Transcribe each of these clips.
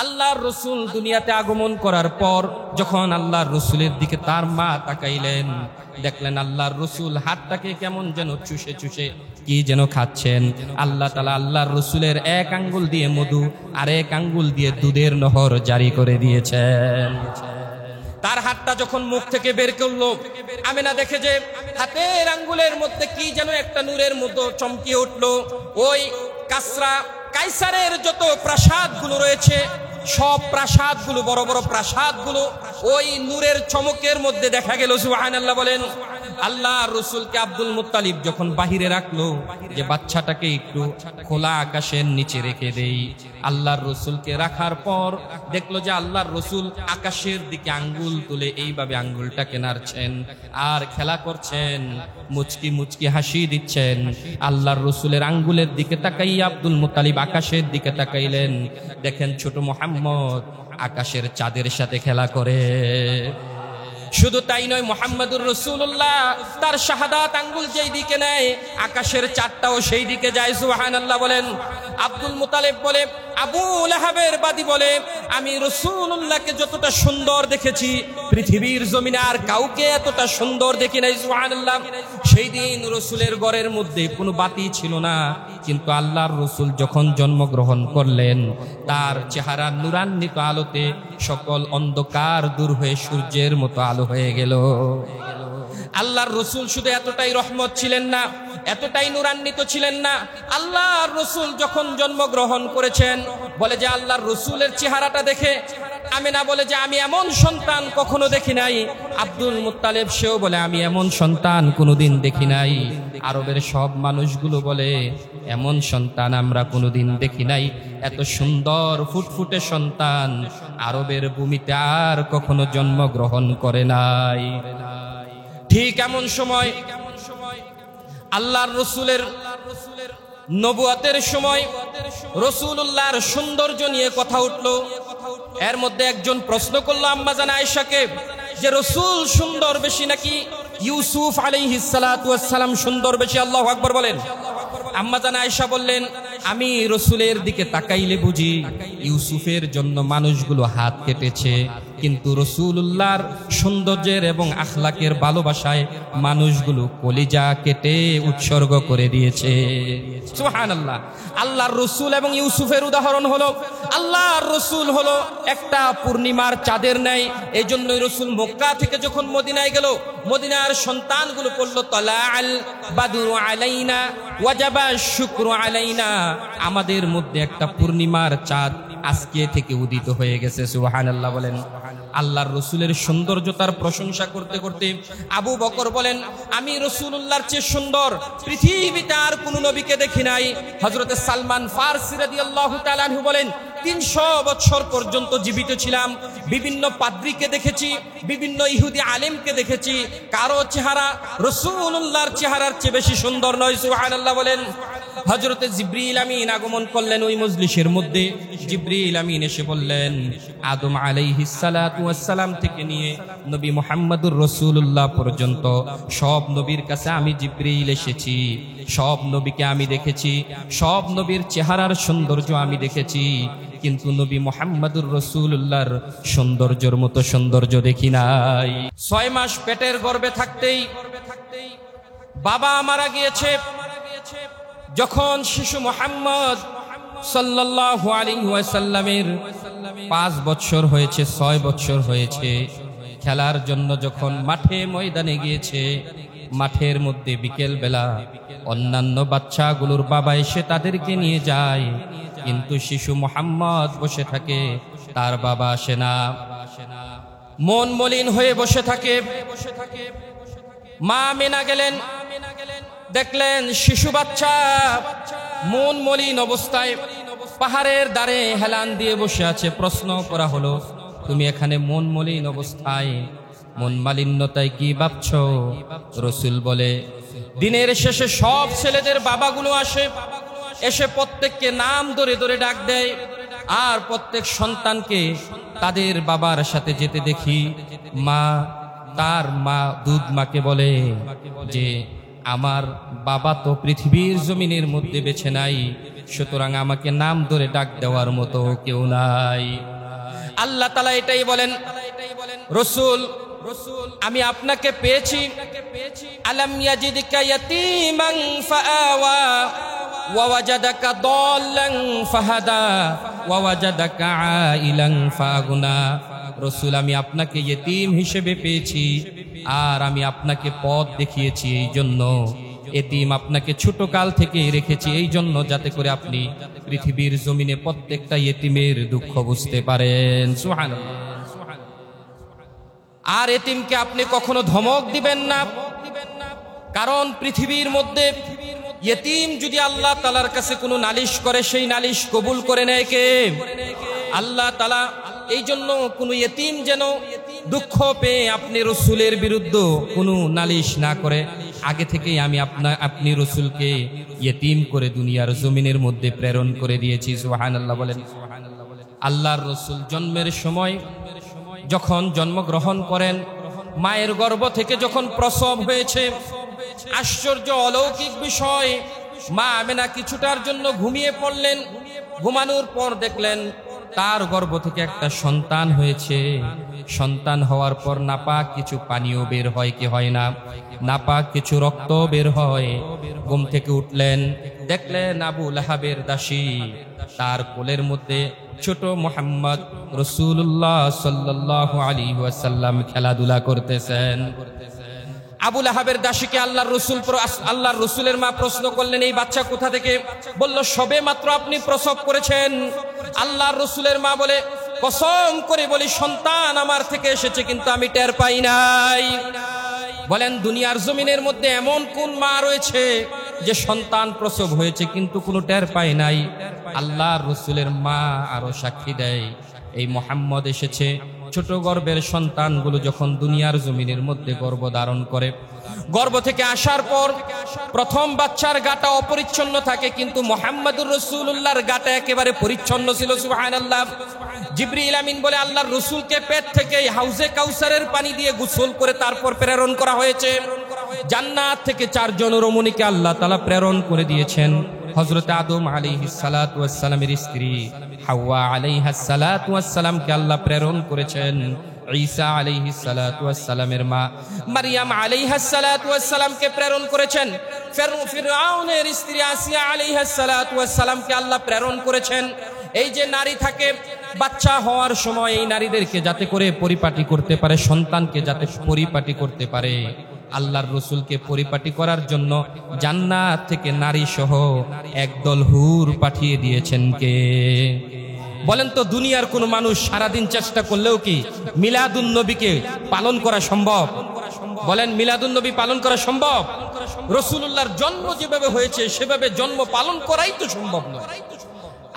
আল্লাহর রসুল দুনিয়াতে আগমন করার পর যখন আল্লাহর রসুলের দিকে তার মা তাকাইলেন, দেখলেন আল্লাহর রসুল হাতটাকে কেমন যেন চুষে চুষে কি যেন খাচ্ছেন। আল্লাহ তাআলা আল্লাহর রসুলের এক আঙ্গুল দিয়ে মধু আর এক আঙ্গুল দিয়ে দুধের নহর জারি করে দিয়েছেন। তার হাতটা যখন মুখ থেকে বের করলো, আমেনা দেখে যে হাতের আঙ্গুলের মধ্যে কি যেন একটা নূরের মতো চমকিয়ে উঠলো। ওই কাইসারের যত প্রাসাদগুলো রয়েছে, সব প্রাসাদগুলো, বড় বড় প্রাসাদগুলো ওই নূরের চমকের মধ্যে দেখা গেল। সুবহানাল্লাহ বলেন। আল্লাহ রসুলকে আব্দুল মুত্তালিব যখন বাহিরে রাখলো যে বাচ্চাটাকে একটু খোলা আকাশের নিচে রেখে দেই, আল্লাহর রসুলকে রাখার পর দেখলো যে আল্লাহর রসুল আকাশের দিকে আঙ্গুল তুলে এইভাবে আঙ্গুলটাকে নাড়ছেন আর খেলা করছেন, মুচকি মুচকি হাসি দিচ্ছেন। আল্লাহর রসুলের আঙ্গুলের দিকে তাকাই আব্দুল মুত্তালিব আকাশের দিকে তাকাইলেন, দেখেন ছোট মুহাম্মদ আকাশের চাঁদের সাথে খেলা করে। শুধু তাই নয়, মুহাম্মদুর রাসূলুল্লাহ তার শাহাদাত আঙ্গুল যেই দিকে নেয় আকাশের চাঁদটাও সেই দিকে যায়। সুবহানাল্লাহ বলেন। আব্দুল মুত্তালিব বলে, আবু লাহাবের বাদী বলে, আমি রাসূলুল্লাহকে যতটা সুন্দর দেখেছি পৃথিবীর জমিনে আর কাউকে এতটা সুন্দর দেখি নাই। সুবহানাল্লাহ। সেই দিন রাসূলের ঘরের মধ্যে কোনো বাতি ছিল না, কিন্তু আল্লাহর রসুল যখন জন্মগ্রহণ করলেন তার চেহারা নূরান্বিত আলোতে সকল অন্ধকার দূর হয়ে সূর্যের মতো আলো হয়ে গেল। আল্লাহর রসুল শুধু এতটাই রহমত ছিলেন না, এতটাই নূরান্বিত ছিলেন না, আল্লাহর রসুল যখন জন্মগ্রহণ করেছেন বলে যে আল্লাহর রসুলের চেহারাটা দেখে আমেনা বলে যে আমি এমন সন্তান কখনো দেখি নাই। আব্দুল মুত্তালিব সেও বলে আমি এমন সন্তান কোনোদিন দেখি নাই। আরবের সব মানুষগুলো বলে এমন সন্তান আমরা কোনোদিন দেখি নাই। এত সুন্দর ফুটফুটে সন্তান আরবের ভূমিতে আর কখনো জন্মগ্রহণ করে নাই। ঠিক এমন সময় আল্লাহর রসুলের নবুয়তের সময় রাসূলুল্লাহর সৌন্দর্য নিয়ে কথা উঠলো। এর মধ্যে একজন প্রশ্ন করলো আম্মা জান আয়েশাকে যে রাসূল সুন্দর বেশি নাকি ইউসুফ আলাইহিস সালাতু ওয়াস সালাম সুন্দর বেশি? আল্লাহু আকবার বলেন। আম্মা জান আয়েশা বললেন, আমি রাসূলের দিকে তাকাইলে বুঝি ইউসুফের জন্য মানুষগুলো হাত কেটেছে, কিন্তু রাসূলুল্লাহর সৌন্দর্যের এবং আখলাকের ভালোবাসায় মানুষগুলো কলিজা কেটে উৎসর্গ করে দিয়েছে। সুবহানাল্লাহ। আল্লাহর রসুল এবং ইউসুফের উদাহরণ হলো আল্লাহর রসুল হলো একটা পূর্ণিমার চাঁদের ন্যায়। এই জন্যই রসুল মক্কা থেকে যখন মদিনায় গেল, মদিনার সন্তানগুলো পড়লো তালাআল বাদরু আলাইনা ওয়াজাবা শুকরু আলাইনা, আমাদের মধ্যে একটা পূর্ণিমার চাঁদ আজকে থেকে উদিত হয়ে গেছে। সুবহানাল্লাহ বলেন। আল্লাহর রসুলের সৌন্দর্যতার প্রশংসা করতে করতে আবু বকর বলেন, আমি রাসূলুল্লাহর চেয়ে সুন্দর পৃথিবীতে আর কোনো নবীকে দেখি নাই। হযরতে সালমান ফারসি রাদিয়াল্লাহু তাআলা আনহু বলেন, 300 বছর পর্যন্ত জীবিত ছিলাম, বিভিন্ন পাদ্রীকে দেখেছি, বিভিন্ন ইহুদি আলেমকে দেখেছি, কারো চেহারা রাসূলুল্লাহর চেহারার চেয়ে বেশি সুন্দর নয়। সুবহানাল্লাহ বলেন। হযরতে জিবরিল আমিন আগমন করলেন ওই মজলিসের মধ্যে। জিবরিল আমিন এসে বললেন, আদম আলাইহিস সালাতু ওয়াস সালাম থেকে নিয়ে নবী মুহাম্মদুর রাসূলুল্লাহ পর্যন্ত সব নবীর কাছে আমি জিবরিল এসেছি, সব নবীকে আমি দেখেছি, সব নবীর চেহারার সৌন্দর্য আমি দেখেছি, কিন্তু নবী মুহাম্মদুর রাসূলুল্লাহর সৌন্দর্যের মতো সৌন্দর্য দেখি নাই। 6 মাস পেটের গর্ভে থাকতেই বাবা মারা গিয়েছে। যখন শিশু মুহাম্মদ সাল্লাল্লাহু আলাইহি ওয়াসাল্লামের 5 বছর হয়েছে, 6 বছর হয়েছে, খেলার জন্য যখন মাঠে ময়দানে গিয়েছে, মাঠের মধ্যে বিকেল বেলা অন্যান্য বাচ্চাগুলোর বাবা এসে তাদেরকে নিয়ে যায়, কিন্তু শিশু মুহাম্মদ বসে থাকে, তার বাবা আসে না, মন মলিন হয়ে বসে থাকে। মা আমেনা গেলেন, দেখলেন শিশু বাচ্চা মন মলিন অবস্থায় পাহাড়ের ধারে হেলান দিয়ে বসে আছে। প্রশ্ন করা হলো, তুমি এখানে মন মলিন অবস্থায়, মন মালিন্যতায় কি ভাবছো? রসুল বলে, দিনের শেষে সব ছেলেদের বাবাগুলো আসে, এসে প্রত্যেককে নাম ধরে ধরে ডাক দেয়, আর প্রত্যেক সন্তানকে তাদের বাবার সাথে যেতে দেখি। তার মা দুধ মাকে বলে যে আমার বাবা তো পৃথিবীর জমিনের মধ্যে বেঁচে নাই, সুতরাং আমাকে নাম ধরে ডাক দেওয়ার মতো কেউ নাই। আল্লাহ তাআলা এটাই বলেন, রাসূল আমি আপনাকে পেয়েছি, আলাম ইয়াজিদকা ইয়াতীমান ফাআওয়া ওয়া ওয়াজাদাকা দাল্লান ফাহাদা ওয়া ওয়াজাদাকা আইলান ফাগনা। রাসূল আমি আপনাকে ইতিম হিসেবে পেয়েছি আর আমি আপনাকে পথ দেখিয়েছি, এই জন্য ইতিম আপনাকে ছোট কাল থেকে রেখেছি, এই জন্য যাতে করে আপনি পৃথিবীর জমিনে প্রত্যেকটা ইতিমের দুঃখ বুঝতে পারেন। সুবহানাল্লাহ। আর এতিমকে আপনি কখনো ধমক দিবেন না, কারণ পৃথিবীর মধ্যে ইতিম যদি আল্লাহ তাআলার কাছে কোনো নালিশ করে, সেই নালিশ কবুল করে নেয় কে? আল্লাহ তাআলা। এই জন্য কোনো ইতিম যেন দুঃখ পেয়ে আপনি রাসূলের বিরুদ্ধে কোনো নালিশ না করে, আগে থেকেই আমি আপনি রাসূলকে ইতিম করে দুনিয়ার জমিনের মধ্যে প্রেরণ করে দিয়েছি। সুবহানাল্লাহ বলেন। আল্লাহর রাসূল জন্মের সময় যখন জন্মগ্রহণ করেন, মায়ের গর্ভ থেকে যখন প্রসব হয়েছে, আশ্চর্য অলৌকিক বিষয়, মা আমেনা কিছুটার জন্য ঘুমিয়ে পড়লেন। ঘুমানোর পর দেখলেন তার গর্ভ থেকে একটা সন্তান হয়েছে। সন্তান হওয়ার পর নাপাক কিছু পানীয় বের হয় কি হয় না, নাপাক কিছু রক্ত বের হয়। ঘুম থেকে উঠলেন, দেখলেন আবু লাহাবের দাসী তার কোলের মধ্যে ছোট মুহাম্মদ রাসূলুল্লাহ সাল্লাল্লাহু আলাইহি ওয়াসাল্লাম খেলাধুলা করতেছেন। আবু লাহাবের দাসীকে আল্লাহর রাসূলের মা প্রশ্ন করলেন, এই বাচ্চা কোথা থেকে? বলল, সবে মাত্র আপনি প্রসব করেছেন। আল্লাহর রাসূলের মা বলে, কসম করে বলি সন্তান আমার থেকে এসেছে, কিন্তু আমি টের পাই নাই। বলেন, দুনিয়ার জমিনের মধ্যে এমন কোন মা রয়েছে যে সন্তান প্রসব হয়েছে কিন্তু কোনো টের পায় নাই? আল্লাহর রাসূলের মা আরো সাক্ষী দেয়, এই মুহাম্মদ এসেছে। ছোট গর্ভের সন্তানগুলো যখন দুনিয়ার জমিনের মধ্যে গর্ভ ধারণ করে, গর্ভ থেকে আসার পর প্রথম বাচ্চার গাটা অপরিচ্ছন্ন থাকে, কিন্তু মুহাম্মদুর রাসূলুল্লাহর গাটা একেবারে পরিচ্ছন্ন ছিল। সুবহানাল্লাহ। জিবরিল আমিন বলে আল্লাহর রাসূলকে পেট থেকে হাউজে কাউসারের পানি দিয়ে গোসল করে তারপর প্রেরণ করা হয়েছে। জান্নাত থেকে 4 জন রমণীকে আল্লাহ তাআলা প্রেরণ করে দিয়েছেন। হযরত আদম আলাইহিস সালাতু ওয়াস সালামের স্ত্রী হাওয়া আলাইহাস সালাতু ওয়াস সালামকে আল্লাহ প্রেরণ করেছেন। ঈসা আলাইহিস সালাতু ওয়াস সালামের মা মারইয়াম আলাইহাস সালাতু ওয়াস সালামকে প্রেরণ করেছেন। ফিরআউনের স্ত্রী আসিয়া আলাইহাস সালাতু ওয়াস সালামকে আল্লাহ প্রেরণ করেছেন। এই যে নারী থাকে বাচ্চা হওয়ার সময়, এই নারীদেরকে যাতে করে পরিপাটি করতে পারে, সন্তানকে যাতে পরিপাটি করতে পারে, আল্লাহর রাসূলকে পরিপাটি করার জন্য জান্নাত থেকে নারী সহ একদল হুর পাঠিয়ে দিয়েছেন কে? বলেন তো, দুনিয়ার কোন মানুষ সারাদিন চেষ্টা করলেও কি মিলাদুন নবীকে পালন করা সম্ভব? বলেন, মিলাদুন নবী পালন করা সম্ভব? রাসূলুল্লাহর জন্ম যেভাবে হয়েছে সেভাবে জন্ম পালন করাই তো সম্ভব নয়।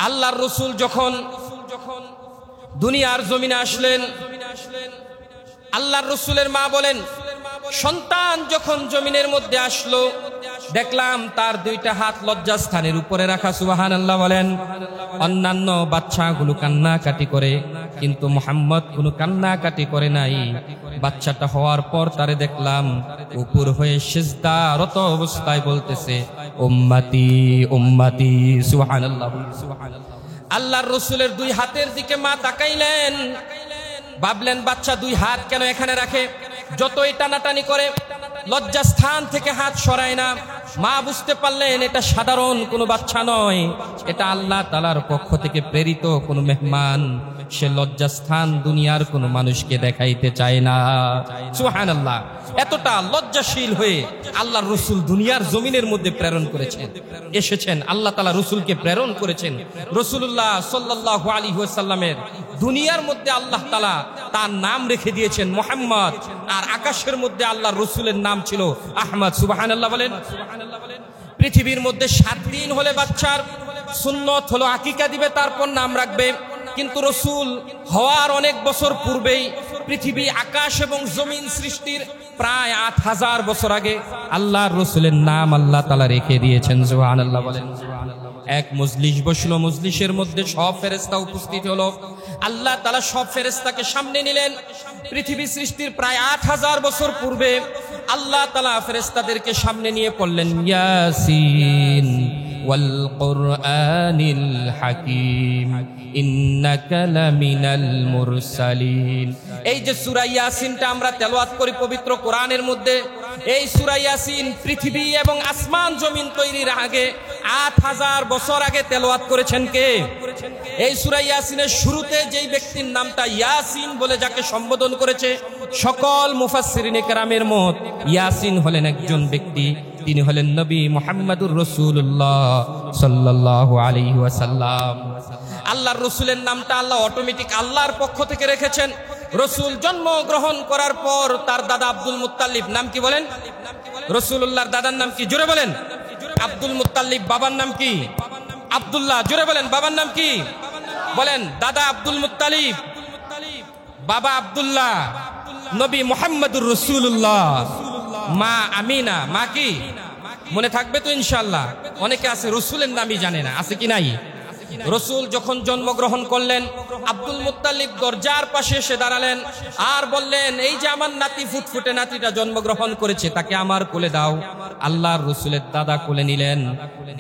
আল্লাহর রাসূল যখন দুনিয়ার জমিনে আসলেন, আল্লাহর রাসূলের মা বলেন, সন্তান যখন জমিনের মধ্যে আসলো, দেখলাম তার 2টা হাত লজ্জাস্থানের উপরে রাখা। সুবহানাল্লাহ বলেন। অন্যান্য বাচ্চাগুলো কান্নাকাটি করে, কিন্তু মুহাম্মদ কোনো কান্নাকাটি করে নাই। বাচ্চাটা হওয়ার পর তারে দেখলাম উপর হয়ে সিজদারত অবস্থায় বলতেছে, উম্মতি উম্মতি। সুবহানাল্লাহ। আল্লাহর রাসূলের 2 হাতের দিকে মা তাকাইলেন, ভাবলেন বাচ্চা 2 হাত কেন এখানে রাখে? যতই টানাটানি করে লজ্জাস্থান থেকে হাত সরায় না। মা বুঝতে পারলেন এটা সাধারণ কোনো বাচ্চা নয়, এটা আল্লাহ তাআলার পক্ষ থেকে প্রেরিত কোনো মেহমান। সে লজ্জাস্থান দুনিয়ার কোনো মানুষকে দেখাইতে চায় না। সুবহানাল্লাহ। এতটা লজ্জাশীল হয়ে আল্লাহর রাসূল দুনিয়ার জমিনের মধ্যে প্রেরণ করেছেন, এসেছেন। আল্লাহ তাআলা রাসূলকে প্রেরণ করেছেন। রাসূলুল্লাহ সাল্লাল্লাহু আলাইহি ওয়াসাল্লামের দুনিয়ার মধ্যে আল্লাহ তাআলা তার নাম রেখে দিয়েছেন মুহাম্মদ, আর আকাশের মধ্যে আল্লাহর রাসূলের নাম ছিল আহমদ। সুবহানাল্লাহ বলেন। পৃথিবীর মধ্যে 7 দিন হলে বাচ্চার সুন্নত হলো আকিকা দিবে, তারপর নাম রাখবে। কিন্তু রাসূল হওয়ার অনেক বছর পূর্বেই, পৃথিবী আকাশ এবং জমিন সৃষ্টির প্রায় 8000 বছর আগে আল্লাহর রাসূলের নাম আল্লাহ তাআলা রেখে দিয়েছেন। সুবহানাল্লাহ বলেন। এক মজলিস বসলো, মজলিসের মধ্যে সব ফেরেশতা উপস্থিত হলো। আল্লাহ তাআলা সব ফেরেশতাকে সামনে নিলেন। পৃথিবী সৃষ্টির প্রায় 8000 বছর পূর্বে আল্লাহ তাআলা ফেরেশতাদেরকে সামনে নিয়ে পড়লেন, ইয়াসিন ওয়াল কুরআনিল হাকীম ইন্নাকা লামিনাল মুরসালিন। এই যে সূরা ইয়াসিনটা আমরা তেলাওয়াত করি পবিত্র কোরআনের মধ্যে, এই সূরা ইয়াসিন পৃথিবী এবং আসমান জমিন তৈরির আগে ৮০০০ বছর আগে তেলাওয়াত করেছেন কে? এই সূরা ইয়াসিনের শুরুতে যেই ব্যক্তির নামটা ইয়াসিন বলে যাকে সম্বোধন করেছে সকল মুফাসসিরিনে কেরামের মত, ইয়াসিন হলেন একজন ব্যক্তি, তিনি হলেন নবী মুহাম্মদুর রাসূলুল্লাহ সাল্লাল্লাহু আলাইহি ওয়াসাল্লাম। আল্লাহর রাসূলের নামটা আল্লাহ অটোমেটিক আল্লাহর পক্ষ থেকে রেখেছেন। রাসূল জন্মগ্রহণ করার পর তার দাদা আব্দুল মুত্তালিব, নাম কি বলেন? রাসূলুল্লাহর দাদার নাম কি? জোরে বলেন। Abdul Muttalib. বাবার নাম কি? আব্দুল্লাহ। জোরে বলেন। বাবার নাম কি? বলেন। দাদা আব্দুল মুত্তালিব, বাবা আব্দুল্লাহ, নবী মুহাম্মদুর রাসূলুল্লাহ, মা আমিনা। মা কি? মনে থাকবে তো ইনশাআল্লাহ। অনেকে আছে রাসূলের নামই জানে না, আছে কি নাই? রাসূল যখন জন্মগ্রহণ করলেন আব্দুল মুত্তালিব দরজার পাশে এসে দাঁড়ালেন আর বললেন, এই যে আমার নাতি ফুটফুটে নাতিটা জন্মগ্রহণ করেছে তাকে আমার কোলে দাও। আল্লাহর রাসূলের দাদা কোলে নিলেন।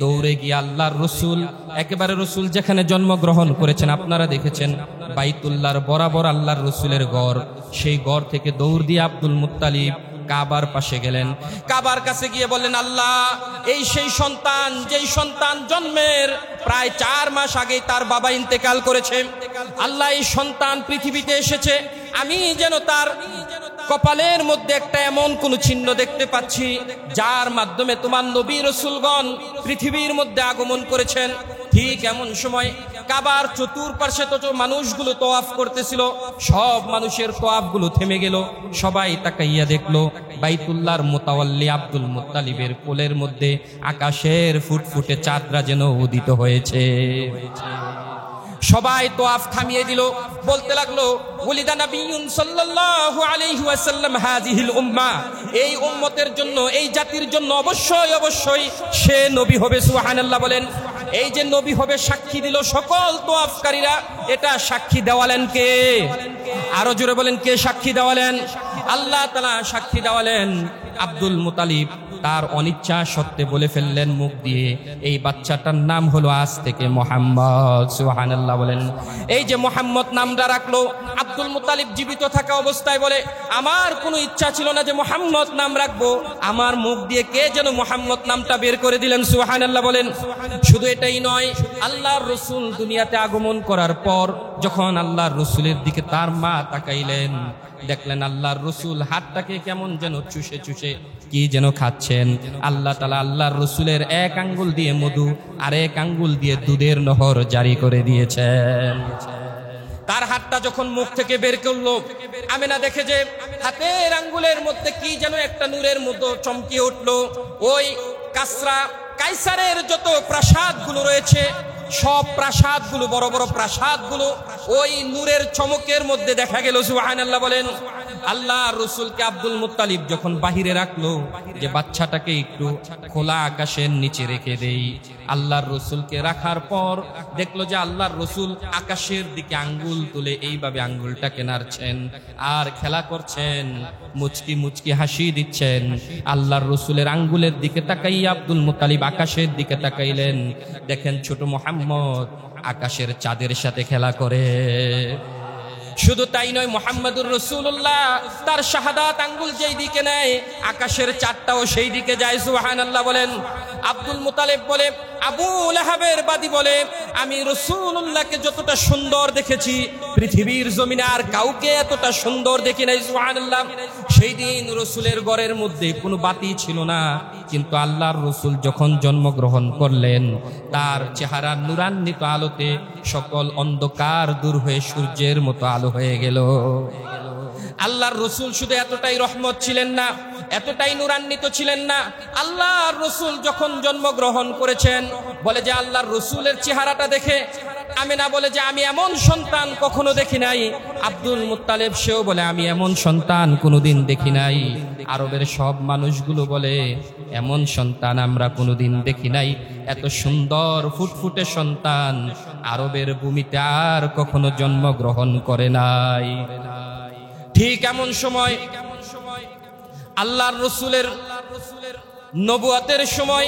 দৌড়ে গিয়ে আল্লাহর রাসূল একেবারে রাসূল যেখানে জন্মগ্রহণ করেছেন আপনারা দেখেছেন বাইতুল্লাহর বরাবর আল্লাহর রাসূলের ঘর, সেই ঘর থেকে দৌড় দিয়ে আব্দুল মুত্তালিব কাবার পাশে গেলেন। কাবার কাছে গিয়ে বললেন, আল্লাহ, এই সেই সন্তান যেই সন্তান জন্মের প্রায় 4 মাস আগেই তার বাবা ইন্তেকাল করেছে। আল্লাহ, এই সন্তান পৃথিবীতে এসেছে, আমি যেন তার কপালের মধ্যে একটা এমন কোন চিহ্ন দেখতে পাচ্ছি যার মাধ্যমে তোমার নবী রাসূলগণ পৃথিবীর মধ্যে আগমন করেছেন। ঠিক এমন সময় কাবার চতুর্পাশে তো মানুষগুলো তওয়াফ করতেছিল, সব মানুষের তওয়াফগুলো থেমে গেল। সবাই তাকাইয়া দেখলো বাইতুল্লাহর মুতাওয়াল্লি আব্দুল মুত্তালিবের কোলের মধ্যে আকাশের ফুটফুটে চাঁদরা যেন উদিত হয়েছে। সবাই তওয়াফ থামিয়ে দিল, বলতে লাগলো, ওয়ালিদা নবিয়্যুন সাল্লাল্লাহু আলাইহি ওয়াসাল্লাম হাযিহিল উম্মাহ, এই উম্মতের জন্য, এই জাতির জন্য অবশ্যই অবশ্যই সে নবী হবে। সুবহানাল্লাহ বলেন। এই যে নবী হবে সাক্ষী দিল সকল তওয়াফকারীরা। এটা সাক্ষী দেওয়ালেন কে? আরো জোরে বলেন, কে সাক্ষী দেওয়ালেন? আল্লাহ তাআলা সাক্ষী দেওয়ালেন। আব্দুল মুত্তালিব তার অনিচ্ছা সত্ত্বে বলে ফেললেন মুখ দিয়ে, এই বাচ্চাটার নাম হলো আজ থেকে মুহাম্মদ। সুবহানাল্লাহ বলেন। এই যে মুহাম্মদ নামটা রাখলো, আব্দুল মুত্তালিব জীবিত থাকা অবস্থায় বলে, আমার কোনো ইচ্ছা ছিল না যে মুহাম্মদ নাম রাখবো, আমার মুখ দিয়ে কে যেন মুহাম্মদ নামটা বের করে দিলেন। সুবহানাল্লাহ বলেন। শুধু এটাই নয়, আল্লাহর রাসূল দুনিয়াতে আগমন করার পর যখন আল্লাহর রাসূলের দিকে তার মা তাকাইলেন, দেখলেন আল্লাহর রাসূল হাতটাকে কেমন যেন চুষে চুষে কি যেন খাচ্ছেন। আল্লাহ তাআলা আল্লাহর রাসূলের এক আঙ্গুল দিয়ে মধু আর এক আঙ্গুল দিয়ে দুধের নহর জারি করে দিয়েছেন। তার হাতটা যখন মুখ থেকে বের করলো, আমিনা দেখে যে হাতের আঙ্গুলের মধ্যে কি যেন একটা নূরের মতো চমকে উঠলো। ওই কায়সারের যত প্রাসাদগুলো রয়েছে সব প্রাসাদগুলো, বড় বড় প্রাসাদগুলো ওই নূরের চমকের মধ্যে দেখা গেল। সুবহানাল্লাহ বলেন। আল্লাহর রাসূলকে আব্দুল মুত্তালিব যখন বাহিরে রাখলো যে বাচ্চাটাকে একটু খোলা আকাশের নিচে রেখে দেই, আল্লাহর রাসূলকে রাখার পর দেখলো যে আল্লাহর রাসূল আকাশের দিকে আঙ্গুল তুলে এইভাবে আঙ্গুলটাকে নাড়ছেন আর খেলা করছেন, মুচকি মুচকি হাসি দিচ্ছেন। আল্লাহর রাসূলের আঙ্গুলের দিকে তাকাইয়া আব্দুল মুত্তালিব আকাশের দিকে তাকাইলেন, দেখেন ছোট মুহাম্মদ আকাশের চাঁদের সাথে খেলা করে। শুধু তাই নয়, মুহাম্মদুর রাসূলুল্লাহ তার শাহাদাত আঙ্গুল যেই দিকে নেয় আকাশের চাঁদটাও সেই দিকে যায়। সুবহানাল্লাহ বলেন। আব্দুল মুত্তালিব বলে, আবু লাহাবের বাদী বলে, আমি রাসূলুল্লাহকে যতটা সুন্দর দেখেছি পৃথিবীর জমিনে আর কাউকে এতটা সুন্দর দেখি নাই। সুবহানাল্লাহ। সেই দিন রাসূলের ঘরের মধ্যে কোনো বাতি ছিল না, কিন্তু আল্লাহর রাসূল যখন জন্মগ্রহণ করলেন তার চেহারার নূরান্বিত আলোতে সকল অন্ধকার দূর হয়ে সূর্যের মতো আলো হয়ে গেল। আল্লাহর রাসূল শুধু এতটাই রহমত ছিলেন না, এতটাই নূরান্বিত ছিলেন না, আল্লাহর রাসূল যখন জন্মগ্রহণ করেছেন বলে যে আল্লাহর রাসূলের চেহারাটা দেখে আমিনা বলে যে আমি এমন সন্তান কখনো দেখি নাই। আব্দুল মুত্তালিব সেও বলে আমি এমন সন্তান কোনোদিন দেখি নাই। আরবের সব মানুষগুলো বলে এমন সন্তান আমরা কোনোদিন দেখি নাই, এত সুন্দর ফুটফুটে সন্তান আরবের ভূমিতে আর কখনো জন্মগ্রহণ করে নাই। ঠিক এমন সময় আল্লাহর রাসূলের নবুয়তের সময়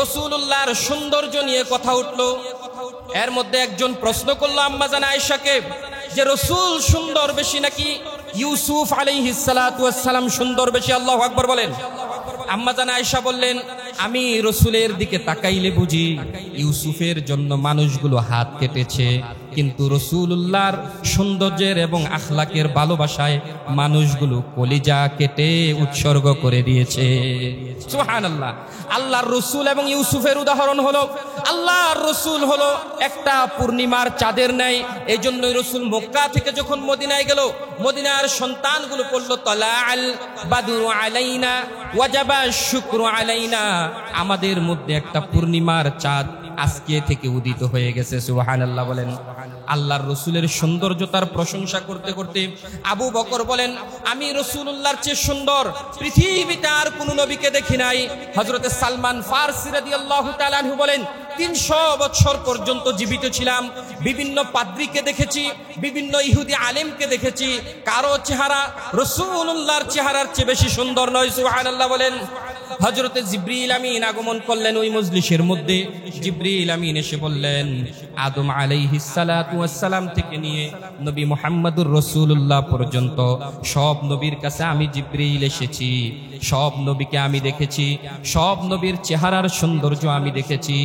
রাসূলুল্লাহর সৌন্দর্য নিয়ে কথা উঠলো। এর মধ্যে একজন প্রশ্ন করলো আম্মা জান আয়েশাকে যে রাসূল সুন্দর বেশি নাকি ইউসুফ আলাইহিস সালাতু ওয়াস সালাম সুন্দর বেশি? আল্লাহু আকবার বলেন। আম্মা জান আয়েশা বললেন, আমি রাসূলের দিকে তাকাইলে বুঝি ইউসুফের জন্য মানুষগুলো হাত কেটেছে, কিন্তু রাসূলুল্লাহর সৌন্দর্যের এবং আখলাকের ভালোবাসায় মানুষগুলো কলিজা কেটে উৎসর্গ করে দিয়েছে। সুবহানাল্লাহ। আল্লাহর রাসূল এবং ইউসুফের উদাহরণ হলো, আল্লাহর রাসূল হলো একটা পূর্ণিমার চাঁদের ন্যায়। এই জন্যই রাসূল মক্কা থেকে যখন মদিনায় গেল, মদিনার সন্তানগুলো পড়ল তালাআল বাদরু আলাইনা ওয়াজাবা শুকরু আলাইনা, আমাদের মধ্যে একটা পূর্ণিমার চাঁদ আজকে থেকে উদিত হয়ে গেছে। সুবহানাল্লাহ বলেন। আল্লাহর রাসূলের সৌন্দর্যতার প্রশংসা করতে করতে আবু বকর বলেন, আমি রাসূলুল্লাহর চেয়ে সুন্দর পৃথিবীতে আর কোন নবীকে দেখি নাই। হযরতে সালমান ফারসি রাদিয়াল্লাহু তাআলা আনহু বলেন, 300 বছর পর্যন্ত জীবিত ছিলাম, বিভিন্ন পাদ্রীকে দেখেছি, বিভিন্ন ইহুদি আলেমকে দেখেছি, কারো চেহারা রাসূলুল্লাহর চেহারার চেয়ে বেশি সুন্দর নয়। সুবহানাল্লাহ বলেন। হযরতে জিবরিল আমিন আগমন করলেন ওই মজলিসের মধ্যে। জিবরিল আমিন এসে বললেন, আদম আলাইহিস সালাতু ওয়াস সালাম থেকে নিয়ে নবী মুহাম্মদুর রাসূলুল্লাহ পর্যন্ত সব নবীর কাছে আমি জিবরিল এসেছি, সব নবীকে আমি দেখেছি, সব নবীর চেহারার সৌন্দর্য আমি দেখেছি,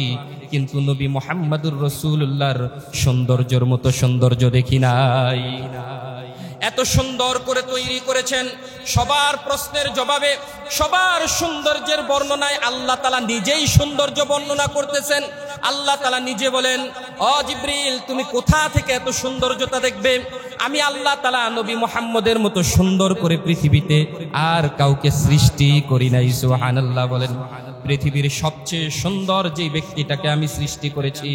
কিন্তু নবী মুহাম্মদুর রাসূলুল্লাহর সৌন্দর্যের মতো সৌন্দর্য দেখি নাই। এত সুন্দর করে তৈরি করেছেন, সবার প্রশ্নের জবাবে, সবার সৌন্দর্যের বর্ণনায় আল্লাহ তাআলা নিজেই সৌন্দর্য বর্ণনা করতেছেন। আল্লাহ তাআলা নিজে বলেন, ও জিবরিল, তুমি কোথা থেকে এত সৌন্দর্যতা দেখবে? আমি আল্লাহ তাআলা নবী মুহাম্মদের মতো সুন্দর করে পৃথিবীতে আর কাউকে সৃষ্টি করি নাই। সুবহানাল্লাহ বলেন। পৃথিবীর সবচেয়ে সুন্দর যে ব্যক্তিটাকে আমি সৃষ্টি করেছি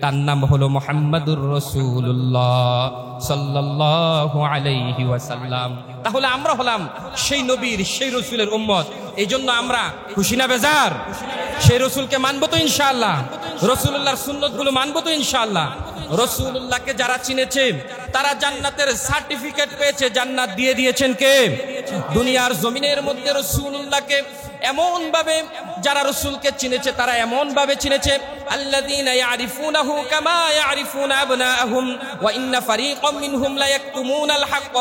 তার নাম হলো মুহাম্মাদুর রাসূলুল্লাহ সাল্লাল্লাহু আলাইহি ওয়াসাল্লাম। তাহলে আমরা হলাম সেই নবীর, সেই রাসূলের উম্মত। এই জন্য আমরা খুশি না বেজার? সেই রাসূলকে মানবো তো ইনশাআল্লাহ, রাসূলুল্লাহর সুন্নতগুলো মানবো তো ইনশাআল্লাহ। রাসূলুল্লাহকে যারা চিনেছে তারা জান্নাতের সার্টিফিকেট পেয়েছে। জান্নাত দিয়ে দিয়েছেন কে? দুনিয়ার জমিনের মধ্যে রাসূলুল্লাহকে এমন ভাবে যারা রাসূলকে চিনেছে তারা এমন ভাবে চিনেছে, আল্লাযীনা ইয়ারিফুনাহু কামা ইয়ারিফুনা আবনাআহুম ওয়া ইন্না ফারীকাম মিনহুম লা ইয়াকতুমুনাল হক।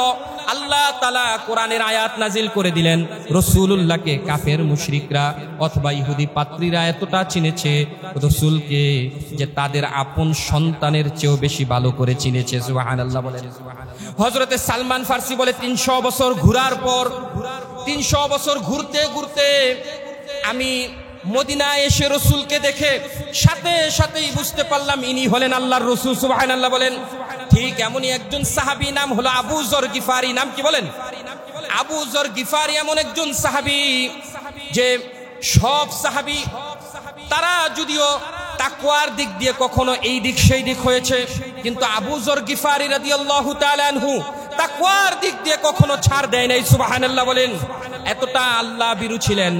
আল্লাহ তাআলা কোরআনের আয়াত নাজিল করে দিলেন, রাসূলুল্লাহকে কাফের মুশরিকরা অথবা ইহুদি পাত্রীরা এতটা চিনেছে রাসূলকে যে তাদের আপন সন্তানের চেয়েও বেশি ভালো করে চিনেছে। সুবহানাল্লাহ বলেন। হযরতে সালমান ফারসি বলে, 300 বছর ঘোরার পর, 300 বছর ঘুরতে ঘুরতে আমি মদিনায় এসে রাসূলকে দেখে সাথে সাথেই বুঝতে পারলাম ইনি হলেন আল্লাহর রাসূল। সুবহানাল্লাহ বলেন। ঠিক এমনই একজন সাহাবী, নাম হলো আবু যর গিফারি। নাম কি বলেন? আবু যর গিফারি এমন একজন সাহাবী যে সব সাহাবী তারা যদিও তাকওয়ার দিক দিয়ে কখনো এই দিক সেই দিক হয়েছে, কিন্তু আবু যর গিফারি রাদিয়াল্লাহু তাআলা আনহু তাকওয়ার দিক দিয়ে কখনো ছাড় দেয় নাই। সুবহানাল্লাহ বলেন। এতটা আল্লাহ বিরু ছিলেন,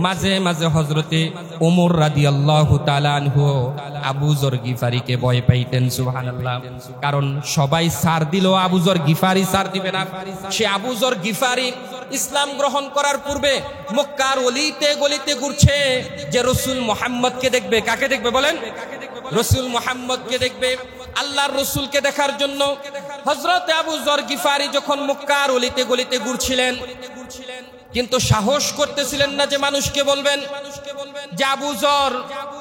মাঝে মাঝে হযরতে ওমর রাদিয়াল্লাহু তাআলা আনহু আবু যর গিফারিকে ভয় পাইতেন। সুবহানাল্লাহ। কারণ সবাই ছাড় দিল, আবু যর গিফারি ছাড় দিবে না। সে আবু যর গিফারি ইসলাম গ্রহণ করার পূর্বে মক্কার অলিতে গলিতে ঘুরছে যে রাসূল মুহাম্মদকে দেখবে। কাকে দেখবে বলেন? রাসূল মুহাম্মদকে দেখবে। আল্লাহর রাসূলকে দেখার জন্য হযরত আবু যর গিফারি যখন মক্কার অলিতে গলিতে ঘুরছিলেন, কিন্তু সাহস করতেছিলেন না যে মানুষকে বলবেন যে আবু যর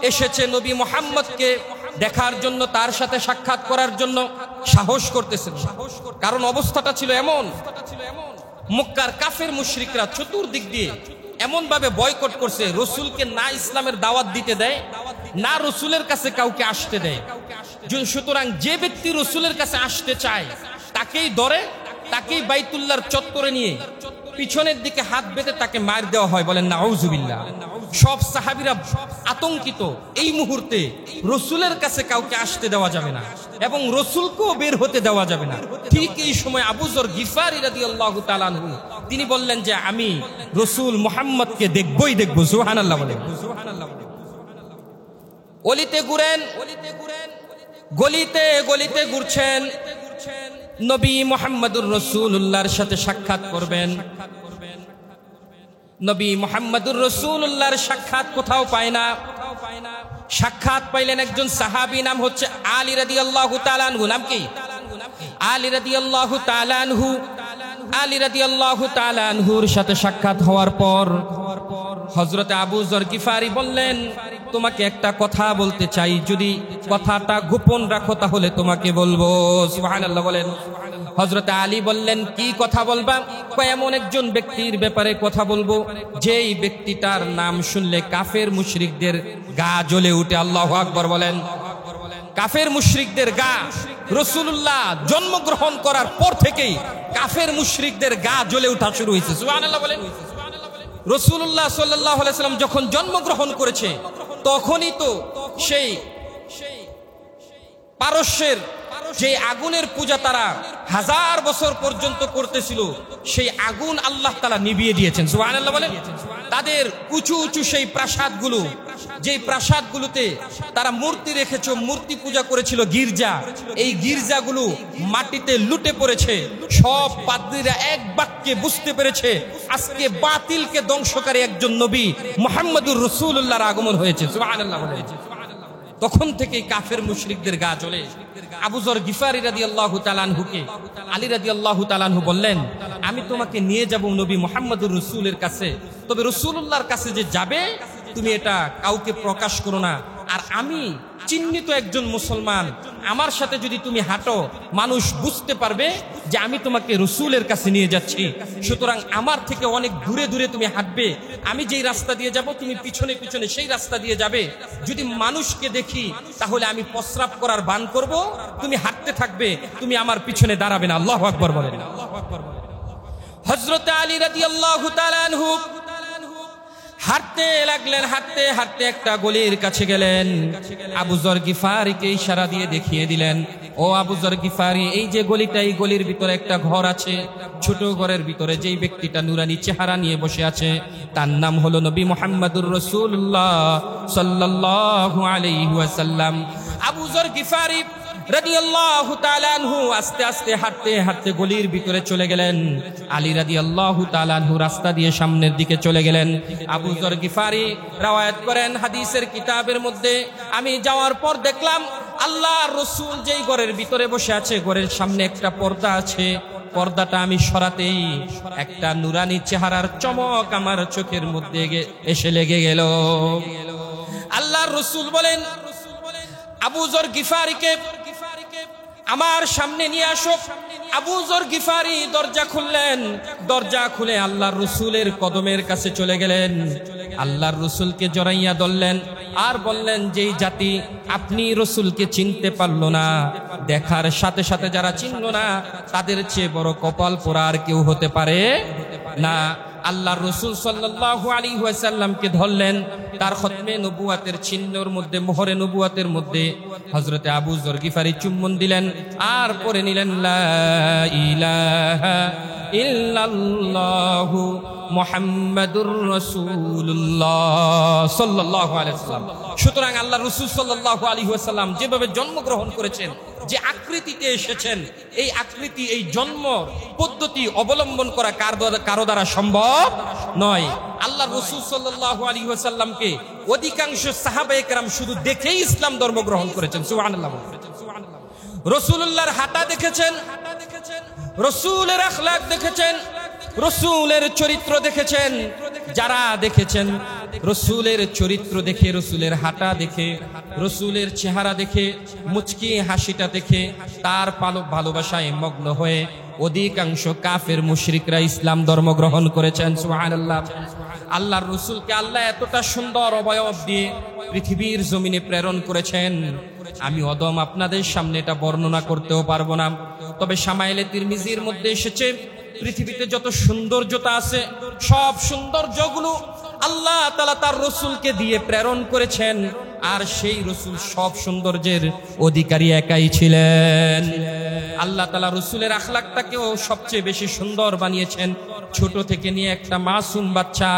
এসেছে নবী মুহাম্মদকে দেখার জন্য, তার সাথে সাক্ষাৎ করার জন্য সাহস করতেছেন। কারণ অবস্থাটা ছিল এমন, মক্কার কাফের মুশরিকরা চতুর্দিক দিয়ে এমন ভাবে বয়কট করছে, রাসূলকে না ইসলামের দাওয়াত দিতে দেয়, না রাসূলের কাছে কাউকে আসতে দেয়। সুতরাং যে ব্যক্তি রাসূলের কাছে আসতে চায় তাকেই ধরে, তাকেই বাইতুল্লাহর চত্বরে নিয়ে পিছনের দিকে হাত বেঁধে তাকে মার দেওয়া হয়। বলেন নাউজুবিল্লাহ। সব সাহাবীরা আতঙ্কিত, এই মুহূর্তে রাসূলের কাছে কাউকে আসতে দেওয়া যাবে না এবং রাসূলকেও বের হতে দেওয়া যাবে না। ঠিক এই সময় আবু যর গিফারি রাদিয়াল্লাহু তাআলা আনহু তিনি বললেন যে আমি রাসূল মুহাম্মদকে দেখবই দেখব। সুবহানাল্লাহ বলেন। অলিতে ঘুরেন, গলিতে গলিতে ঘুরছেন, নবী মুহাম্মদুর রাসূলুল্লাহর সাথে সাক্ষাৎ করবেন। নবী মুহাম্মদুর রাসূলুল্লাহর সাক্ষাৎ কোথাও পায় না। সাক্ষাৎ পাইলেন একজন সাহাবী, নাম হচ্ছে আলী রাদিয়াল্লাহু তাআলা আনহু। নাম কি? আলী রাদিয়াল্লাহু তাআলা আনহু। আলী রাদিয়াল্লাহু তাআলা আনহুর সাথে সাক্ষাৎ হওয়ার পর হযরত আবু যর গিফারি বললেন, তোমাকে একটা কথা বলতে চাই, যদি কথাটা গোপন রাখো তাহলে তোমাকে বলবো। সুবহানাল্লাহ বলেন। হযরত আলী বললেন, কি কথা বলবা? এমন একজন ব্যক্তির ব্যাপারে কথা বলবো যেই ব্যক্তিটার নাম শুনলে কাফের মুশরিকদের গা জ্বলে উঠে। আল্লাহু আকবার বলেন। কাফের মুশরিকদের গা, রাসূলুল্লাহ জন্মগ্রহণ করার পর থেকেই কাফের মুশরিকদের গা জ্বলে ওঠা শুরু হয়েছে। সুবহানাল্লাহ বলেন। রাসূলুল্লাহ সাল্লাল্লাহু আলাইহি ওয়াসাল্লাম যখন জন্মগ্রহণ করেছে তখনই তো সেই পারস্যের যে আগুনের পূজা তারা 1000 বছর পর্যন্ত করতেছিল, সেই আগুন আল্লাহ তাআলা নিভিয়ে দিয়েছেন। সুবহানাল্লাহ বলেন। তাদের উঁচু উঁচু সেই প্রাসাদগুলো, যেই প্রাসাদগুলোতে তারা মূর্তি রেখেছে, মূর্তি পূজা করেছিল, গির্জা, এই গির্জাগুলো মাটিতে লুটে পড়েছে। সব পাদ্রীরা এক বাক্যে বুঝতে পেরেছে আজকে বাতিলকে ধ্বংসকারী একজন নবী মুহাম্মদুর রাসূলুল্লাহর আগমন হয়েছে। সুবহানাল্লাহ বলেন। তখন থেকেই কাফের মুশরিকদের গা জ্বলে। আবু যর গিফারি রাদিয়াল্লাহু তাআলা আনহুকে আলী রাদিয়াল্লাহু তাআলা আনহু বললেন, আমি তোমাকে নিয়ে যাব নবী মুহাম্মদুর রাসূলের কাছে, তবে রাসূলুল্লাহর কাছে যে যাবে তুমি এটা কাউকে প্রকাশ করো না। আর আমি চিহ্নিত একজন মুসলমান, আমার সাথে যদি তুমি হাঁটো মানুষ বুঝতে পারবে যে আমি তোমাকে রাসূলের কাছে নিয়ে যাচ্ছি। সুতরাং আমার থেকে অনেক দূরে দূরে তুমি হাঁটবে, আমি যেই রাস্তা দিয়ে যাব তুমি পিছনে পিছনে সেই রাস্তা দিয়ে যাবে। যদি মানুষকে দেখি তাহলে আমি প্রস্রাব করার ভান করব, তুমি হাঁটতে থাকবে, তুমি আমার পিছনে দাঁড়াবে না। আল্লাহু আকবার বলেন। হযরত আলী রাদিয়াল্লাহু তাআলা আনহু হাঁটতে লাগলেন। হাঁটতে হাঁটতে একটা গলির কাছে গেলেন। আবু যর গিফারিকে ইশারা দিয়ে দেখিয়ে দিলেন, ও আবু যর গিফারি, এই যে গলিটা, এই গলির ভিতরে একটা ঘর আছে। ছোট ঘরের ভিতরে যেই ব্যক্তিটা নুরানি চেহারা নিয়ে বসে আছে তার নাম হলো নবী মুহাম্মদুর রাসূলুল্লাহ সাল্লাল্লাহু আলাইহি ওয়াসাল্লাম। আবু যর গিফারি রাদিয়াল্লাহু তাআলা আনহু আস্তে আস্তে হাঁটতে হাঁটতে গলির ভিতরে চলে গেলেন। আলী রাদিয়াল্লাহু তাআলা আনহু রাস্তা দিয়ে সামনের দিকে চলে গেলেন। আবু যর গিফারি রওয়ায়াত করেন হাদিসের কিতাবের মধ্যে, আমি যাওয়ার পর দেখলাম আল্লাহর রাসূল যেই ঘরের ভিতরে বসে আছে, ঘরের সামনে একটা পর্দা আছে। পর্দাটা আমি সরাতেই একটা নুরানি চেহারার চমক আমার চোখের মধ্যে এসে লেগে গেল। আল্লাহর রাসূল বলেন, আবু যর গিফারিকে আমার সামনে নিয়ে আসো। আবু যর গিফারি দরজা খুললেন। দরজা খুলে আল্লাহর রাসূলের কদমের কাছে চলে গেলেন। আল্লাহর রাসূলকে জড়াইয়া ধরলেন আর বললেন, যেই জাতি আপনি রাসূলকে চিনতে পারলো না, দেখার সাথে সাথে যারা চিনলো না তাদের চেয়ে বড় কপাল পোড়া আর কেউ হতে পারে না। আল্লাহর রাসূল সাল্লাল্লাহু আলাইহি ওয়াসাল্লামকে ধরলেন। তার খতমে নবুয়াতের চিহ্নের মধ্যে, মোহরে নবুয়াতের মধ্যে হযরতে আবু যর গিফারি চুম্বন দিলেন আর পড়ে নিলেন, লা ইলাহা ইল্লাল্লাহু মুহাম্মাদুর রাসূলুল্লাহ সাল্লাল্লাহু আলাইহি ওয়াসাল্লাম। সুতরাং আল্লাহর রাসূল সাল্লাল্লাহু আলাইহি ওয়াসাল্লাম যেভাবে জন্মগ্রহণ করেছেন, যে আকৃতিতে এসেছেন, এই আকৃতি, এই জন্ম পদ্ধতি অবলম্বন করা কারো দ্বারা সম্ভব নয়। আল্লাহর রাসূল সাল্লাল্লাহু আলাইহি ওয়াসাল্লামকে অধিকাংশ সাহাবায়ে কেরাম শুধু দেখেই ইসলাম ধর্ম গ্রহণ করেছেন। সুবহানাল্লাহ। রাসূলুল্লাহর হাঁটা দেখেছেন, রাসূলের আখলাক দেখেছেন, রাসূলের চরিত্র দেখেছেন। যারা দেখেছেন রাসূলের চরিত্র দেখে, রাসূলের হাঁটা দেখে, রাসূলের চেহারা দেখে, মুচকি হাসিটা দেখে তার ভালোবাসায় মগ্ন হয়ে অধিকাংশ কাফের মুশরিকরা ইসলাম ধর্ম গ্রহণ করেছেন। সুবহানাল্লাহ। আল্লাহর রাসূলকে আল্লাহ এতটা সুন্দর অবয়ব দিয়ে পৃথিবীর জমিনে প্রেরণ করেছেন, আমি অদম আপনাদের সামনে এটা বর্ণনা করতেও পারবো না। তবে শামাইলে তিরমিজির মধ্যে এসেছে, পৃথিবীতে যত সৌন্দর্যতা আছে সব সৌন্দর্যগুলো আল্লাহ তাআলা তার রাসূলকে দিয়ে প্রেরণ করেছেন, আর সেই রাসূল সব সৌন্দর্যের অধিকারী একাই ছিলেন। আল্লাহ তাআলা রাসূলের আখলাকটাকেও সবচেয়ে বেশি সুন্দর বানিয়েছেন। ছোট থেকে নিয়ে একটা মাসুম বাচ্চা,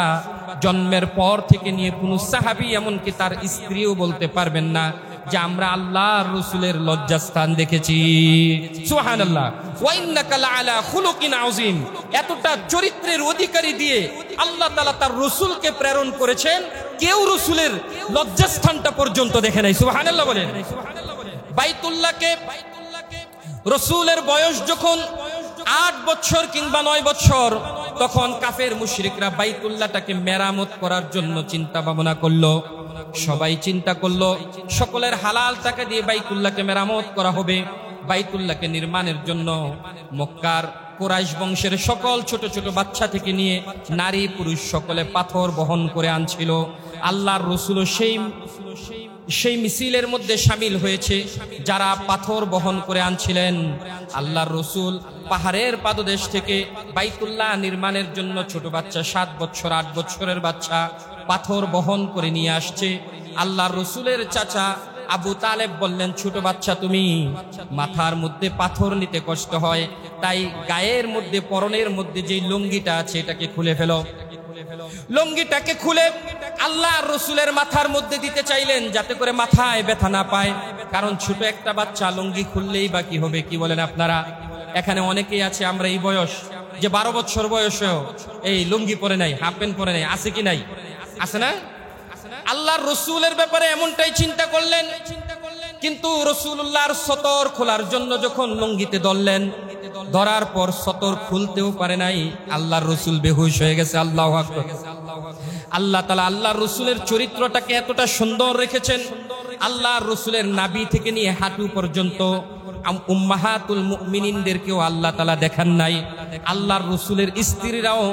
জন্মের পর থেকে নিয়ে কোনো সাহাবী, এমনকি তার স্ত্রীও বলতে পারবেন না যে আমরা আল্লাহর রাসূলের লজ্জাস্থান দেখেছি। সুবহানাল্লাহ। ওয়া ইন্নাকা লাআলা খুলুকিন আযীম। এতটা চরিত্রের অধিকারী দিয়ে আল্লাহ তাআলা তার রাসূলকে প্রেরণ করেছেন, কেউ রাসূলের লজ্জাস্থানটা পর্যন্ত দেখে নাই। সুবহানাল্লাহ বলেন। বাইতুল্লাহকে রাসূলের বয়স যখন 8 বছর কিংবা 9 বছর, তখন কাফের মুশরিকরা বাইতুল্লাহটাকে মেরামত করার জন্য চিন্তা ভাবনা করলো। সবাই চিন্তা করলো সকলের হালাল টাকা দিয়ে বাইতুল্লাহকে মেরামত করা হবে। বাইতুল্লাহকে নির্মাণের জন্য মক্কার কুরাইশ বংশের সকল ছোট ছোট বাচ্চা থেকে নিয়ে নারী পুরুষ সকলে পাথর বহন করে আনছিল। আল্লাহর রাসূল সেই মিছিলের মধ্যে শামিল হয়েছে যারা পাথর বহন করে আনছিলেন। আল্লাহর রাসূল পাহাড়ের পাদদেশ থেকে বাইতুল্লাহ নির্মাণের জন্য ছোট বাচ্চা 7 বছর 8 বছরের বাচ্চা পাথর বহন করে নিয়ে আসছে। আল্লাহর রাসূলের চাচা আবু তালেব বললেন, ছোট বাচ্চা তুমি, মাথার মধ্যে পাথর নিতে কষ্ট হয়, তাই গায়ের মধ্যে পরনের মধ্যে যে লুঙ্গিটা আছে এটাকে খুলে ফেলো। লুঙ্গিটাকে খুলে আল্লাহর রাসূলের মাথার মধ্যে দিতে চাইলেন যাতে করে মাথায় ব্যথা না পায়, কারণ ছোট একটা বাচ্চা লুঙ্গি খুললেই বা কি হবে, কি বলেন আপনারা? এখানে অনেকেই আছে আমরা এই বয়স যে 12 বছর বয়সেও এই লুঙ্গি পরে নাই, হাফ প্যান্ট পরে নাই, আছে কি নাই? আছে না? আল্লাহর রাসূলের ব্যাপারে এমনটাই চিন্তা করলেন, কিন্তু রাসূলুল্লাহর সতর খোলার জন্য যখন লুঙ্গিতে ধরলেন, ধরার পর সতর খুলতেও পারে নাই, আল্লাহর রাসূল বেহুশ হয়ে গেছে। আল্লাহু আকবার। আল্লাহ তাআলা আল্লাহর রাসূলের চরিত্রটাকে এতটা সুন্দর রেখেছেন, আল্লাহর রাসূলের নাভি থেকে নিয়ে হাঁটু পর্যন্ত উম্মাহাতুল মুমিনিনদেরকেও আল্লাহ তাআলা দেখান নাই। আল্লাহর রাসূলের স্ত্রীরাও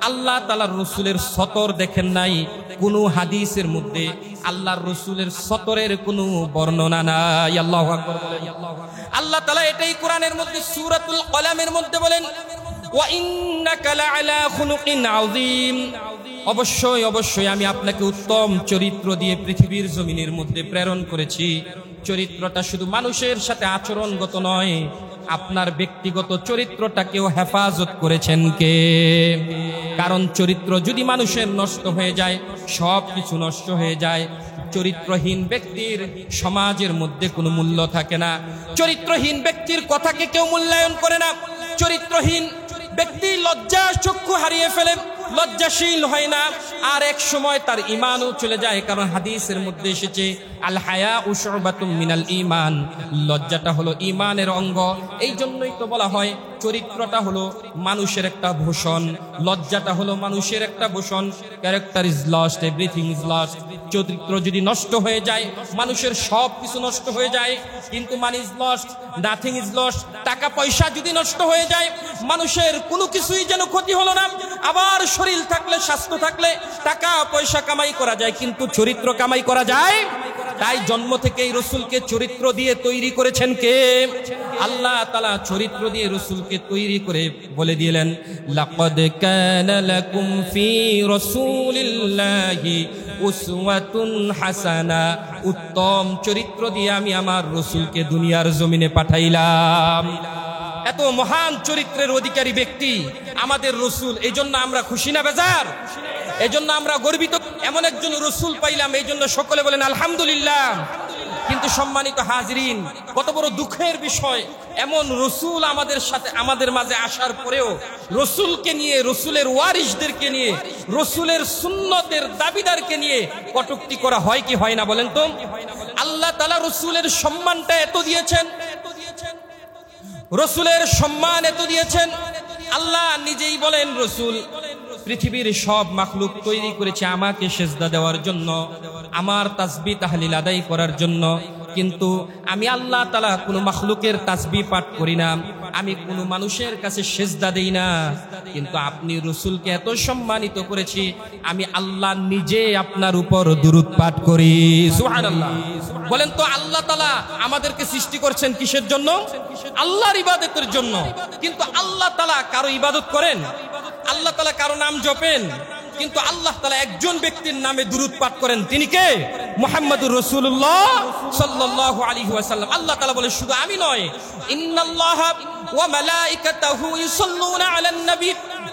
আল্লাহ তাআলার রাসূলের সতর দেখেন নাই। কোন হাদিসের মধ্যে আল্লাহর রাসূলের সতরের কোনো বর্ণনা নাই। আল্লাহু আকবার বলেন। আল্লাহ তাআলা এটাই কোরআনের মধ্যে সূরাতুল কলামের মধ্যে বলেন, ওয়া ইন্নাকা লাআলা খুলুকিন আযীম। অবশ্যই অবশ্যই আমি আপনাকে উত্তম চরিত্র দিয়ে পৃথিবীর জমিনের মধ্যে প্রেরণ করেছি। চরিত্রটা শুধু মানুষের সাথে আচরণগত নয়, আপনার ব্যক্তিগত চরিত্রটাকেও হেফাজত করেছেন কে? কারণ চরিত্র যদি মানুষের নষ্ট হয়ে যায়, সব কিছু নষ্ট হয়ে যায়। চরিত্রহীন ব্যক্তির সমাজের মধ্যে কোনো মূল্য থাকে না। চরিত্রহীন ব্যক্তির কথাকে কেউ মূল্যায়ন করে না। চরিত্রহীন ব্যক্তি লজ্জা চক্ষু হারিয়ে ফেলে, লজ্জাশীল হয় না, আর এক সময় তার ঈমানও চলে যায়। কারণ হাদিসের মধ্যে এসেছে, আল হায়াউ শুবাতুম মিনাল ঈমান, লজ্জাটা হলো ঈমানের অঙ্গ। এই জন্যই তো বলা হয় চরিত্রটা হলো মানুষের একটা ভূষণ, লজ্জাটা হলো মানুষের একটা ভূষণ। Character is lost, everything is lost. চরিত্র যদি নষ্ট হয়ে যায়, মানুষের সব কিছু নষ্ট হয়ে যায়। কিন্তু মান is lost, nothing is lost. টাকা পয়সা যদি নষ্ট হয়ে যায়, মানুষের কোনো কিছুই যেন ক্ষতি হলো না। আবার শরীর থাকলে, স্বাস্থ্য থাকলে টাকা পয়সা কামাই করা যায়, কিন্তু চরিত্র কামাই করা যায়? তাই জন্ম থেকেই রাসূলকে চরিত্র দিয়ে তৈরি করেছেন কে? আল্লাহ তাআলা চরিত্র দিয়ে রাসূলকে তৈরি করে বলে দিলেন, লাকাদ কানা লাকুম ফি রাসূলিল্লাহি উসওয়াতুন হাসানা। উত্তম চরিত্র দিয়ে আমি আমার রাসূলকে দুনিয়ার জমিনে পাঠাইলাম। এত মহান চরিত্রের অধিকারী ব্যক্তি আমাদের রাসূল। এই জন্য আমরা খুশি না বেজার? এই জন্য আমরা গর্বিত, এমন একজন রাসূল পাইলাম। এই জন্য সকলে বলেন আলহামদুলিল্লাহ। কিন্তু সম্মানিত হাজরিন, কত বড় দুঃখের বিষয়, এমন রাসূল আমাদের সাথে, আমাদের মাঝে আসার পরেও রাসূলকে নিয়ে, রাসূলের ওয়ারিসদেরকে নিয়ে, রাসূলের সুন্নতের দাবিদারকে নিয়ে কটূক্তি করা হয় কি হয় না বলেন তো? আল্লাহ তাআলা রাসূলের সম্মানটা এত দিয়েছেন, রাসূলের সম্মান এত দিয়েছেন। আল্লাহ নিজেই বলেন, রাসূল পৃথিবীর সব মাখলুক তৈরি করেছে আমাকে সেজদা দেওয়ার জন্য, আমার তাসবিহ তাহলিল আদায় করার জন্য। কিন্তু আমি আল্লাহ তাআলা কোনো মাখলুকের তাসবিহ পাঠ করি না, আমি কোনো মানুষের কাছে সেজদা দেই না। কিন্তু আপনি রাসূলকে এত সম্মানিত করেছি, আমি আল্লাহ নিজে আপনার উপর দুরূদ পাঠ করি। সুবহানাল্লাহ। বলেন তো, আল্লাহ তাআলা আমাদেরকে সৃষ্টি করছেন কিসের জন্য? আল্লাহর ইবাদতের জন্য। কিন্তু আল্লাহ তাআলা কারো ইবাদত করেন? আল্লাহ তাআলা কারো নাম জপেন? কিন্তু আল্লাহ তাআলা একজন ব্যক্তির নামে দুরূদ পাঠ করেন। তিনি কে? মুহাম্মদুর রাসূলুল্লাহ সাল্লাল্লাহু আলাইহি ওয়াসাল্লাম। আল্লাহ তাআলা বলে, শুধু আমি নয়, ইন্নাল্লাহা ওয়া মালাইকাতাহু ইউসাল্লুনা আলান নবী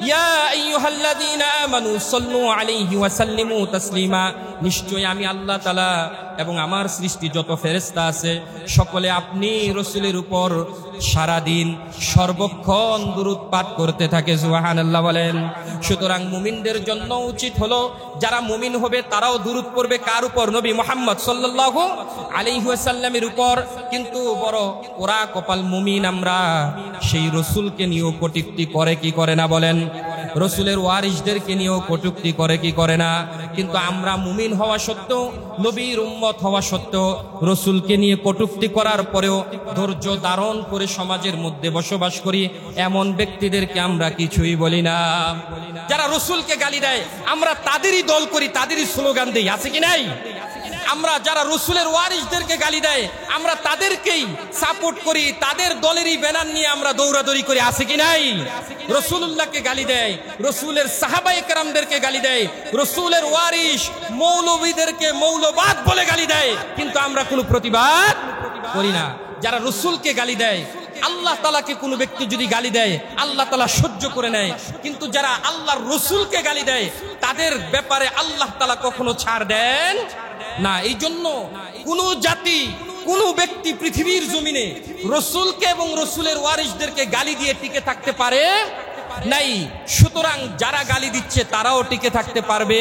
ইয়া আইয়ুহাল্লাযীনা আমানু সাল্লু আলাইহি ওয়া সাল্লিমু তাসলিমা। নিশ্চয়ই আমি আল্লাহ তাআলা এবং আমার সৃষ্টি যত ফেরেশতা আছে সকলে আপনি রাসূলের উপর সারা দিন সর্বক্ষণ দুরূদ পাঠ করতে থাকে, সুবহানাল্লাহ বলেন। সুতরাং মুমিনদের জন্য উচিত হলো যারা মুমিন হবে তারাও দুরূদ পড়বে কার উপর? নবী মুহাম্মদ সাল্লাল্লাহু আলাইহি ওয়াসাল্লামের উপর। কিন্তু বড় ওরা কপাল মুমিন আমরা, সেই রাসূলকে নিয়েও কটূক্তি করে কি করে না বলেন? রাসূলের ওয়ারিসদেরকে নিয়েও কটূক্তি করে কি করে না? কিন্তু আমরা মুমিন হওয়া সত্ত্বেও, নবীর উম্মত হওয়া সত্ত্বেও রাসূলকে নিয়ে কটূক্তি করার পরেও ধৈর্য ধারণ করে সমাজের মধ্যে বসবাস করি, এমন ব্যক্তিদেরকে আমরা কিছুই বলি না। যারা রাসূলকে গালি দেয় আমরা তাদেরই দল করি, তাদেরই স্লোগান দেই, আছে কি নাই? আমরা যারা রাসূলের ওয়ারিসদেরকে গালি দেয় আমরা তাদেরকেই সাপোর্ট করি, তাদের দলেরই ব্যানার নিয়ে আমরা দৌড়াদৌড়ি করি, আছে কি নাই? রাসূলুল্লাহকে গালি দেয়, রাসূলের সাহাবায়ে কেরামদেরকে গালি দেয়, রাসূলের ওয়ারিস মৌলবীদেরকে মৌলবাদ বলে গালি দেয়, কিন্তু আমরা কোনো প্রতিবাদ করি না। যারা রাসূলকে গালি দেয়, আল্লাহ তাআলাকে কোনো ব্যক্তি যদি গালি দেয় আল্লাহ তাআলা সহ্য করে নেয়, কিন্তু যারা আল্লাহর রাসূলকে গালি দেয় তাদের ব্যাপারে আল্লাহ তাআলা কখনো ছাড় দেন না। এই জন্য কোন জাতি, কোন ব্যক্তি পৃথিবীর জমিনে রাসূলকে এবং রাসূলের ওয়ারিসদেরকে গালি দিয়ে টিকে থাকতে পারে নাই। সুতরাং যারা গালি দিচ্ছে তারাও টিকে থাকতে পারবে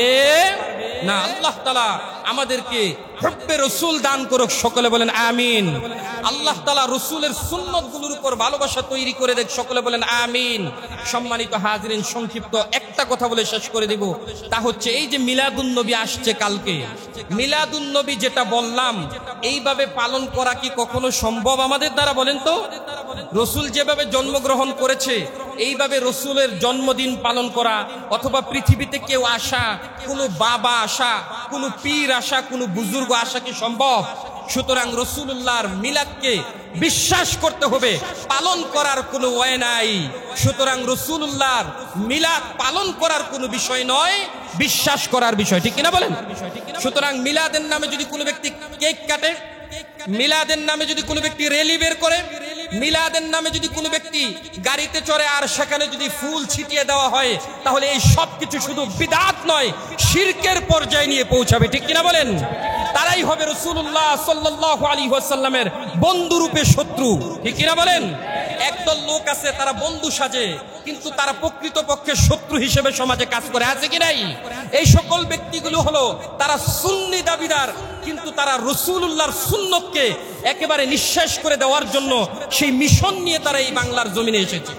না। আল্লাহ তাআলা আমাদেরকে হুব্বে রাসূল দান করুক, সকলে বলেন আমিন। আল্লাহ তাআলা রাসূলের সুন্নতগুলোর উপর ভালোবাসা তৈরি করে দেখ, সকলে বলেন আমিন। সম্মানিত হাজিরিন, সংক্ষিপ্ত একটা কথা বলে শেষ করে দিব, তা হচ্ছে এই যে মিলাদুন নবী আসছে কালকে, মিলাদুন নবী যেটা বললাম এইভাবে পালন করা কি কখনো সম্ভব আমাদের দ্বারা? বলেন তো। রাসূল যেভাবে জন্মগ্রহণ করেছে এইভাবে রাসূলের জন্মদিন পালন করা, অথবা পৃথিবীতে কেউ আসা, কোনো বাবা আসা, কোনো পীর আসা, কোনো বুজুর্গ আসা কি সম্ভব? সুতরাং রাসূলুল্লাহর মিলাদকে বিশ্বাস করতে হবে, পালন করার কোনো ওয়ে নাই। সুতরাং রাসূলুল্লাহর মিলাদ পালন করার কোনো বিষয় নয়, বিশ্বাস করার বিষয়, ঠিক কিনা বলেন? সুতরাং মিলাদের নামে যদি কোনো ব্যক্তি কেক কাটে, মিলাদের নামে যদি কোনো ব্যক্তি র্যালি বের করে, মিলাদের নামে যদি কোনো ব্যক্তি গাড়িতে চড়ে আর সেখানে যদি ফুল ছিটিয়ে দেওয়া হয়, তাহলে এই সব কিছু শুধু বিদআত নয়, শিরকের পর্যায়ে নিয়ে পৌঁছাবে, ঠিক কিনা বলেন? তারাই হবে রাসূলুল্লাহ সাল্লাল্লাহু আলাইহি ওয়াসাল্লামের বন্ধুরূপে শত্রু, ঠিক কিনা বলেন? একদল লোক আছে তারা বন্ধু সাজে, কিন্তু তারা প্রকৃতপক্ষে শত্রু হিসেবে সমাজে কাজ করে, আছে কি নাই? এই সকল ব্যক্তিগুলো হলো তারা সুন্নি দাবিদার, কিন্তু তারা রাসূলুল্লাহর সুন্নতকে একেবারে নিঃশেষ করে দেওয়ার জন্য সেই মিশন নিয়ে তারা এই বাংলার জমিনে এসেছে।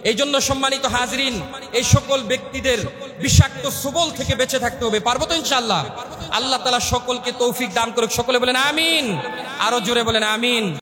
এই জন্য সম্মানিত হাজিরিন, এই সকল ব্যক্তিদের বিষাক্ত সবল থেকে বেঁচে থাকতে হবে। পারবো তো ইনশাআল্লাহ? আল্লাহ তাআলা সকলকে তৌফিক দান করুক, সকলে বলেন আমিন। আরো জোরে বলেন আমিন।